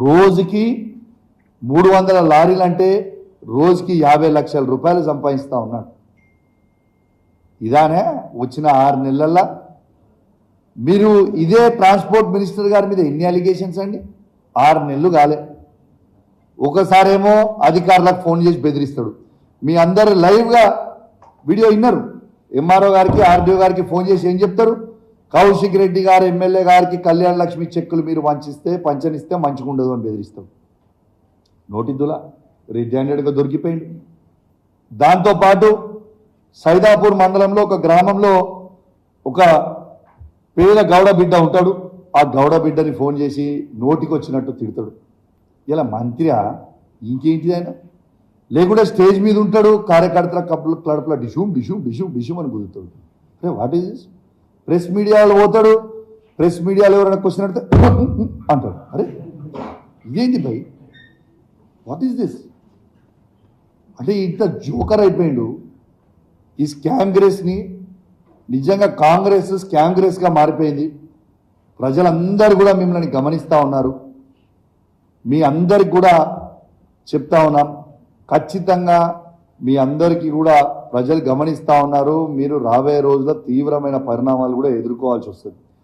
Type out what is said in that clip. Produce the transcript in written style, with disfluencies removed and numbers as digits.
రోజుకి 300 లారీలు అంటే రోజుకి 50 లక్షల రూపాయలు సంపాదిస్తూ ఉన్నాడు. ఇదానే వచ్చిన 6 నెలల్లో మీరు ఇదే ట్రాన్స్పోర్ట్ మినిస్టర్ గారి మీద ఎన్ని అలిగేషన్స్ అండి? 6 నెలలు కాలే. ఒకసారేమో అధికారులకు ఫోన్ చేసి బెదిరిస్తాడు. మీ అందరు లైవ్గా వీడియో విన్నారు. ఎంఆర్ఓ గారికి ఆర్డీఓ గారికి ఫోన్ చేసి ఏం చెప్తారు? కౌశిక్ రెడ్డి గారు ఎమ్మెల్యే గారికి కళ్యాణ లక్ష్మి చెక్కులు మీరు పంచనిస్తే మంచిగా ఉండదు అని బెదిరిస్తాడు. నోటిద్దులా రెడ్ హ్యాండెడ్గా దొరికిపోయింది. దాంతోపాటు సైదాపూర్ మండలంలో ఒక గ్రామంలో ఒక పేద గౌడ బిడ్డ ఉంటాడు. ఆ గౌడ బిడ్డని ఫోన్ చేసి నోటికి వచ్చినట్టు తిడతాడు. ఇలా మంత్రి ఇంకేంటిది ఆయన? లేకుంటే స్టేజ్ మీద ఉంటాడు, కార్యకర్తల కడుపులో డిషూమ్ డిషూమ్ డిషూమ్ డిషూమ్ అని కుదురుతాడు. అరే వాట్ ఈస్ దిస్? ప్రెస్ మీడియాలో పోతాడు, ప్రెస్ మీడియాలో ఎవరైనా క్వశ్చన్ అడితే అంటాడు. అరే ఇదేంటి భయ్, వాట్ ఈస్ దిస్? అంటే ఇంత జోకర్ అయిపోయిండు. ఈ స్కామ్ గ్రేస్ని నిజంగా కాంగ్రెస్ స్కామ్ గ్రేస్గా మారిపోయింది. ప్రజలందరూ కూడా మిమ్మల్ని గమనిస్తూ ఉన్నారు. మీ అందరికి కూడా చెప్తా ఉన్నాం, ఖచ్చితంగా మీ అందరికీ కూడా ప్రజలు గమనిస్తూ ఉన్నారు. మీరు రాబోయే రోజుల్లో తీవ్రమైన పరిణామాలు కూడా ఎదుర్కోవాల్సి వస్తుంది.